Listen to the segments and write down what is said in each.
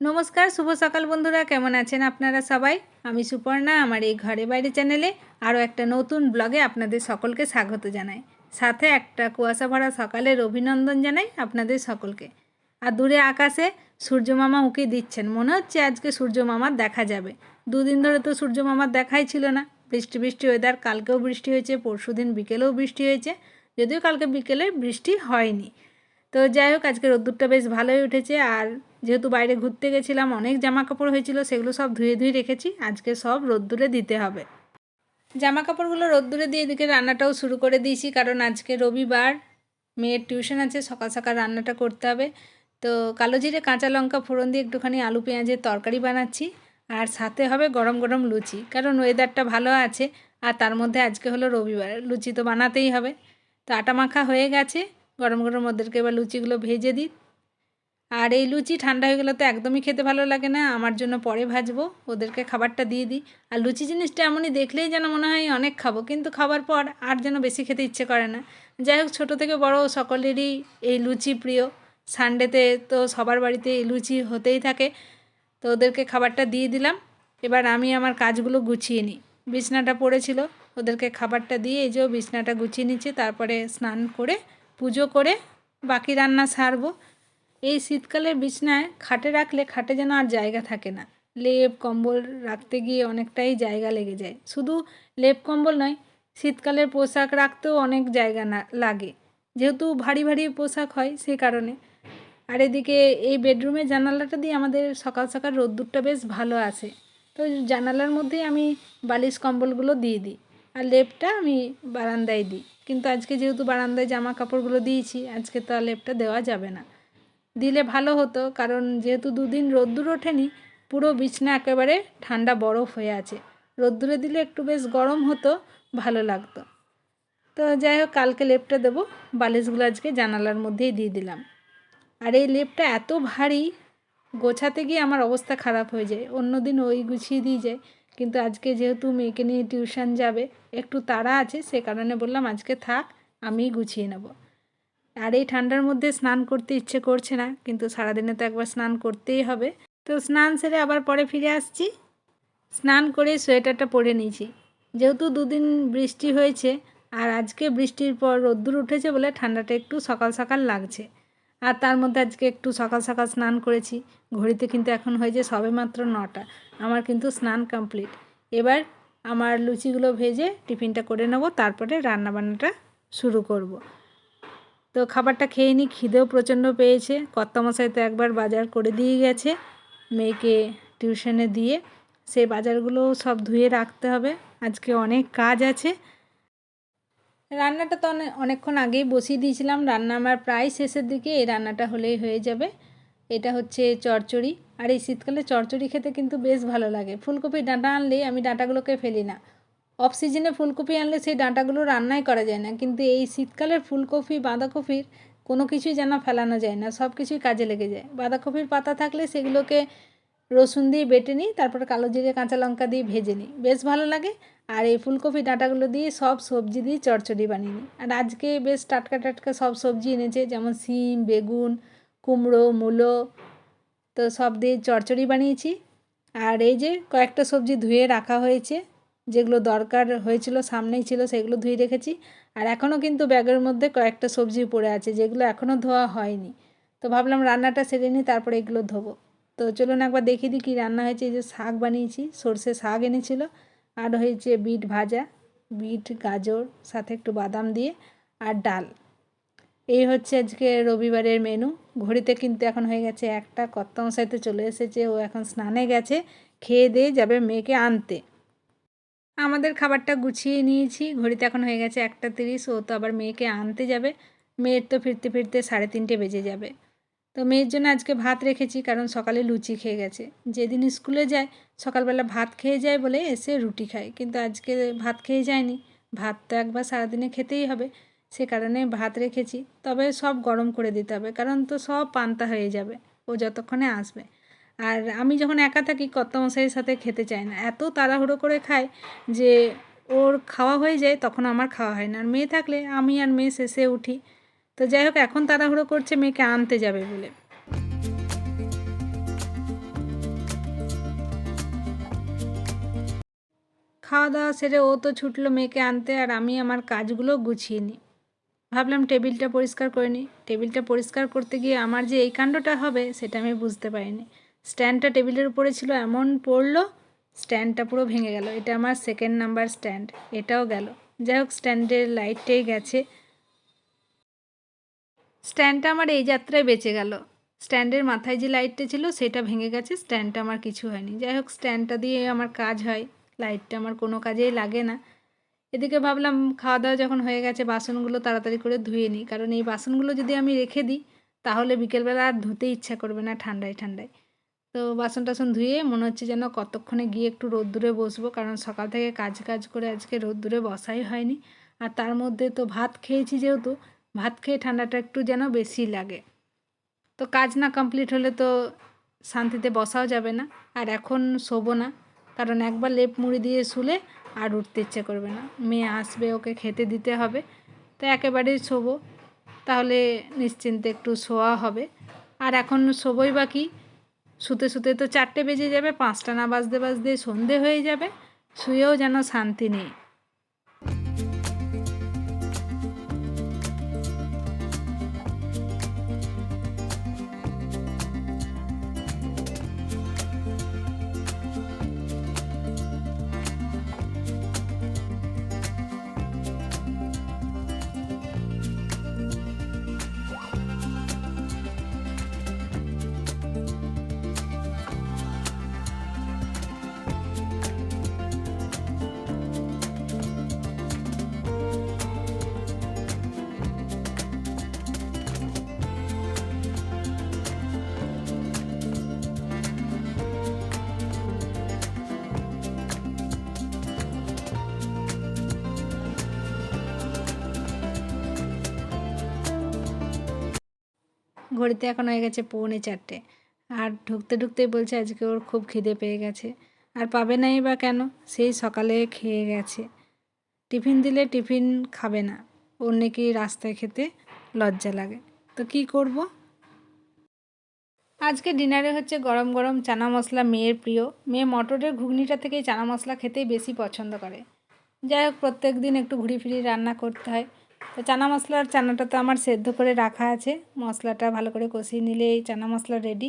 নমস্কার, শুভ সকাল বন্ধুরা, কেমন আছেন আপনারা সবাই? আমি সুপর্ণা, আমার এই ঘরে বাইরে চ্যানেলে আরও একটা নতুন ব্লগে আপনাদের সকলকে স্বাগত জানাই। সাথে একটা কুয়াশা ভরা সকালের অভিনন্দন জানাই আপনাদের সকলকে। আর দূরে আকাশে সূর্য মামা উঁকি দিচ্ছেন, মনে হচ্ছে আজকে সূর্য মামার দেখা যাবে। দুদিন ধরে তো সূর্য মামার দেখাই ছিল না, বৃষ্টি বৃষ্টি ওয়েদার। কালকেও বৃষ্টি হয়েছে, পরশুদিন বিকেলেও বৃষ্টি হয়েছে, যদিও কালকে বিকেলে বৃষ্টি হয়নি। তো যাই হোক, আজকে রোদ্দুরটা বেশ ভালোই উঠেছে। আর যেহেতু বাইরে ঘুরতে গেছিলাম, অনেক জামা কাপড় হয়েছিল, সেগুলো সব ধুয়ে রেখেছি। আজকে সব রোদ্দুরে দিতে হবে। জামা কাপড়গুলো রোদ্দুরে দিয়ে এদিকে রান্নাটাও শুরু করে দিয়েছি, কারণ আজকে রবিবার, মেয়ের টিউশন আছে, সকাল সকাল রান্নাটা করতে হবে। তো কালো জিরে কাঁচা লঙ্কা ফোড়ন দিয়ে একটুখানি আলু পেঁয়াজের তরকারি বানাচ্ছি। আর সাথে হবে গরম গরম লুচি, কারণ ওয়েদারটা ভালো আছে। আর তার মধ্যে আজকে হলো রবিবার, লুচি তো বানাতেই হবে। তো আটা মাখা হয়ে গেছে, গরম গরম ওদেরকে এবার লুচিগুলো ভেজে দিই। আর এই লুচি ঠান্ডা হয়ে গেলে তো একদমই খেতে ভালো লাগে না, আমার জন্য পরে ভাজবো, ওদেরকে খাবারটা দিয়ে দিই। আর লুচি জিনিসটা এমনই, দেখলেই যেন মনে হয় অনেক খাবো, কিন্তু খাবার পর আর যেন বেশি খেতে ইচ্ছে করে না। যাই হোক, ছোটো থেকে বড় সকলেরই এই লুচি প্রিয়। সানডেতে তো সবার বাড়িতে এই লুচি হতেই থাকে। তো ওদেরকে খাবারটা দিয়ে দিলাম। এবার আমি আমার কাজগুলো গুছিয়ে নিই। বিছনাটা পড়েছিল, ওদেরকে খাবারটা দিয়ে এই যে বিছনাটা গুছিয়ে নিচ্ছি। তারপরে স্নান করে পুজো করে বাকি রান্না সারবো। এই শীতকালের বিছনায় খাটে রাখলে খাটে যেন আর জায়গা থাকে না। লেপ কম্বল রাখতে গিয়ে অনেকটাই জায়গা লেগে যায়। শুধু লেপ কম্বল নয়, শীতকালের পোশাক রাখতেও অনেক জায়গা না লাগে, যেহেতু ভারী ভারী পোশাক হয় সেই কারণে। আর এদিকে এই বেডরুমের জানালাটা দিয়ে আমাদের সকাল সকাল রোদ্দুরটা বেশ ভালো আসে। তো জানালার মধ্যেই আমি বালিশ কম্বলগুলো দিয়ে দিই। আর লেপটা আমি বারান্দায় দিই, কিন্তু আজকে যেহেতু বারান্দায় জামা কাপড়গুলো দিয়েছি, আজকে তো আর লেপটা দেওয়া যাবে না। দিলে ভালো হতো, কারণ যেহেতু দুদিন রোদ্দুর ওঠেনি, পুরো বিছনা একেবারে ঠান্ডা বরফ হয়ে আছে। রোদ্দুরে দিলে একটু বেশ গরম হতো, ভালো লাগতো। তো যাই হোক, কালকে লেপটা দেবো। বালিশগুলো আজকে জানালার মধ্যেই দিয়ে দিলাম। আর এই লেপটা এত ভারী, গোছাতে গিয়ে আমার অবস্থা খারাপ হয়ে যায়। অন্য দিন ওই গুছিয়ে দিয়ে যায়, কিন্তু আজকে যেহেতু মেয়েকে নিয়ে টিউশন যাবে, একটু তাড়া আছে, সে কারণে বললাম আজকে থাক, আমিই গুছিয়ে নেব। আর এই ঠান্ডার মধ্যে স্নান করতে ইচ্ছে করছে না, কিন্তু সারাদিনে তো একবার স্নান করতেই হবে। তো স্নান সেরে আবার পরে ফিরে আসছি। স্নান করে সোয়েটারটা পরে নিয়েছি, যেহেতু দুদিন বৃষ্টি হয়েছে। আর আজকে বৃষ্টির পর রোদ্দুর উঠেছে বলে ঠান্ডাটা একটু সকাল সকাল লাগছে। আর তার মধ্যে আজকে একটু সকাল সকাল স্নান করেছি। ঘড়িতে কিন্তু এখন হয়েছে সবেমাত্র 9টা। আমার কিন্তু স্নান কমপ্লিট। এবার আমার লুচিগুলো ভেজে টিফিনটা করে নেব, তারপরে রান্নাবান্নাটা শুরু করব। তো খাবারটা খেয়ে নিই, খিদেও প্রচণ্ড পেয়েছে। কর্তামশাই তো একবার বাজার করে দিয়ে গেছে মেয়েকে টিউশনে দিয়ে। সেই বাজারগুলো সব ধুয়ে রাখতে হবে, আজকে অনেক কাজ আছে। রান্নাটা তো অনেকক্ষণ আগেই বসিয়ে দিয়েছিলাম, রান্না আমার প্রায় শেষের দিকে। এই রান্নাটা হলেই হয়ে যাবে। এটা হচ্ছে চচ্চড়ি। আর এই শীতকালে চচ্চড়ি খেতে কিন্তু বেশ ভালো লাগে। ফুলকপির ডাঁটা আনলে আমি ডাঁটাগুলোকে ফেলি না। অফ সিজনে ফুলকপি আনলে সেই ডাঁটাগুলো রান্নাই করা যায় না, কিন্তু এই শীতকালের ফুলকপি বাঁধাকপির কোনো কিছুই যেন ফেলানো যায় না, সব কিছুই কাজে লেগে যায়। বাঁধাকপির পাতা থাকলে সেগুলোকে রসুন দিয়ে বেটে নিই, তারপর কালো জিরে কাঁচা লঙ্কা দিয়ে ভেজে নিই, বেশ ভালো লাগে। আর এই ফুলকপি ডাঁটাগুলো দিয়ে সব সবজি দিয়ে চচ্চড়ি বানিয়ে নিই। আর আজকে বেশ টাটকা টাটকা সব সবজি এনেছে, যেমন শিম, বেগুন, কুমড়ো, মূলো, তো সব দিয়ে চচ্চড়ি বানিয়েছি। আর এই যে কয়েকটা সবজি ধুয়ে রাখা হয়েছে, যেগুলো দরকার হয়েছিল সামনেই ছিল, সেগুলো ধুয়ে রেখেছি। আর এখনও কিন্তু ব্যাগের মধ্যে কয়েকটা সবজি পড়ে আছে, যেগুলো এখনও ধোয়া হয়নি। তো ভাবলাম রান্নাটা সেরে নিই, তারপরে এগুলো ধোবো। তো চলুন একবার দেখিয়ে দিই কী রান্না হয়েছে। এই যে শাক বানিয়েছি, সর্ষে শাক এনেছিল। আর হয়েছে বিট ভাজা, বিট গাজর সাথে একটু বাদাম দিয়ে, আর ডাল। এই হচ্ছে আজকে রবিবারের মেনু। ঘড়িতে কিন্তু এখন হয়ে গেছে 1টা। কর্তামশাই তো চলে এসেছে, ও এখন স্নানে গেছে, খেয়ে দিয়ে যাবে মেয়েকে আনতে। আমাদের খাবারটা গুছিয়ে নিয়েছি, ঘড়িতে এখন হয়ে গেছে 1টা 30। ও তো আবার মেয়েকে আনতে যাবে। মেয়ের তো ফিরতে ফিরতে 3:30 বেজে যাবে। তো মেয়ের জন্য আজকে ভাত রেখেছি, কারণ সকালে লুচি খেয়ে গেছে। যেদিন স্কুলে যায় সকালবেলা ভাত খেয়ে যায় বলে এসে রুটি খায়, কিন্তু আজকে ভাত খেয়ে যায়নি। ভাত তো একবার সারাদিনে খেতেই হবে, সে কারণে ভাত রেখেছি। তবে সব গরম করে দিতে হবে, কারণ তো সব পান্তা হয়ে যাবে ও যতক্ষণে আসবে। আর আমি যখন একা থাকি, কর্তামশাইয়ের সাথে খেতে চায় না, এত তাড়াহুড়ো করে খায় যে ওর খাওয়া হয়ে যায়, তখন আমার খাওয়া হয় না। আর মেয়ে থাকলে আমি আর মেয়ে শেষে উঠি। তো যাই হোক, এখন তাড়াহুড়ো করছে মেয়েকে আনতে যাবে বলে। খাওয়া দাওয়া সেরে ও তো ছুটলো মেয়েকে আনতে, আর আমি আমার কাজগুলো গুছিয়ে নিই। ভাবলাম টেবিলটা পরিষ্কার করে নিই। টেবিলটা পরিষ্কার করতে গিয়ে আমার যে এই কাণ্ডটা হবে সেটা আমি বুঝতে পারিনি। স্ট্যান্ডটা টেবিলের উপরে ছিল, এমন পড়লো স্ট্যান্ডটা পুরো ভেঙে গেল। এটা আমার সেকেন্ড নাম্বার স্ট্যান্ড, এটাও গেল। যাই হোক, স্ট্যান্ডের লাইটটাই গেছে। স্ট্যান্ডটা আমার এই যাত্রায় বেঁচে গেল। স্ট্যান্ডের মাথায় যে লাইটটা ছিল সেটা ভেঙে গেছে, স্ট্যান্ডটা আমার কিছু হয়নি। যাই হোক, স্ট্যান্ডটা দিয়ে আমার কাজ হয়, লাইটটা আমার কোনো কাজেই লাগে না। এদিকে ভাবলাম খাওয়া দাওয়া যখন হয়ে গেছে বাসনগুলো তাড়াতাড়ি করে ধুয়ে নিই, কারণ এই বাসনগুলো যদি আমি রেখে দিই তাহলে বিকেলবেলা আর ধুতে ইচ্ছা করবে না ঠান্ডায় ঠান্ডায়। তো বাসন টাসন ধুয়ে মনে হচ্ছে যেন কতক্ষণে গিয়ে একটু রোদ্দুরে বসবো, কারণ সকাল থেকে কাজ করে আজকে রোদ্দুরে বসাই হয়নি। আর তার মধ্যে তো ভাত খেয়েছি, যেহেতু ভাত খেয়ে ঠান্ডাটা একটু যেন বেশি লাগে। তো কাজ না কমপ্লিট হলে তো শান্তিতে বসাও যাবে না। আর এখন শোবো না, কারণ একবার লেপ মুড়ি দিয়ে শুলে আর উঠতে ইচ্ছে করবে না। মেয়ে আসবে, ওকে খেতে দিতে হবে, তো একেবারেই শোবো, তাহলে নিশ্চিন্তে একটু শোয়া হবে। আর এখন শোবই বা কি, শুতে শুতে তো 4টে বেজে যাবে, 5টা না বাজতে বাজতে সন্ধে হয়ে যাবে, শুয়েও যেন শান্তি নেই। ঘড়িতে এখন হয়ে গেছে 3:45, আর ঢুকতে ঢুকতেই বলছে আজকে ওর খুব খিদে পেয়ে গেছে। আর পাবে নাই বা কেন, সেই সকালে খেয়ে গেছে। টিফিন দিলে টিফিন খাবে না, ওর নাকি রাস্তায় খেতে লজ্জা লাগে। তো কি করব? আজকে ডিনারে হচ্ছে গরম গরম চানা মশলা, মেয়ের প্রিয়। মেয়ে মটরের ঘুগনিটা থেকেই চানা মশলা খেতেই বেশি পছন্দ করে। যাই হোক, প্রত্যেক দিন একটু ঘুরি ফিরি রান্না করতে হয়। তো চানা মশলার চানাটা তো আমার সেদ্ধ করে রাখা আছে, মশলাটা ভালো করে কষিয়ে নিলে এই চানা মশলা রেডি।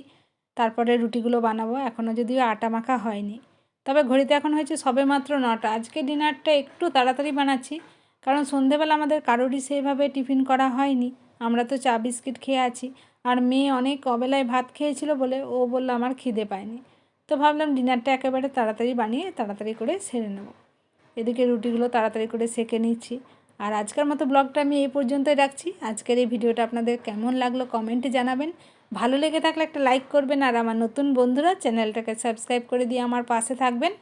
তারপরে রুটিগুলো বানাবো, এখনও যদিও আটা মাখা হয়নি। তবে ঘড়িতে এখন হয়েছে সবে মাত্র 9টা। আজকে ডিনারটা একটু তাড়াতাড়ি বানাচ্ছি, কারণ সন্ধেবেলা আমাদের কারোরই সেইভাবে টিফিন করা হয়নি। আমরা তো চা বিস্কিট খেয়ে আছি, আর মেয়ে অনেক অবেলায় ভাত খেয়েছিল বলে ও বললো আমার খিদে পায়নি। তো ভাবলাম ডিনারটা একেবারে তাড়াতাড়ি বানিয়ে তাড়াতাড়ি করে সেরে নেব। এদিকে রুটিগুলো তাড়াতাড়ি করে সেঁকে নিচ্ছি। আর আজকের মতো ব্লগটা আমি এই পর্যন্তই রাখছি। আজকের এই ভিডিওটা আপনাদের কেমন লাগলো কমেন্টে জানাবেন। ভালো লেগে থাকলে একটা লাইক করবেন, আর আমার নতুন বন্ধুরা চ্যানেলটাকে সাবস্ক্রাইব করে দিয়ে আমার পাশে থাকবেন।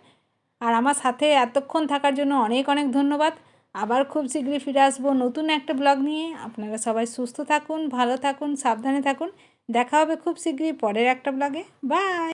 আর আমার সাথে এতক্ষণ থাকার জন্য অনেক অনেক ধন্যবাদ। আবার খুব শীঘ্রই ফিরে আসবো নতুন একটা ব্লগ নিয়ে। আপনারা সবাই সুস্থ থাকুন, ভালো থাকুন, সাবধানে থাকুন। দেখা হবে খুব শীঘ্রই পরের একটা ব্লগে। বাই।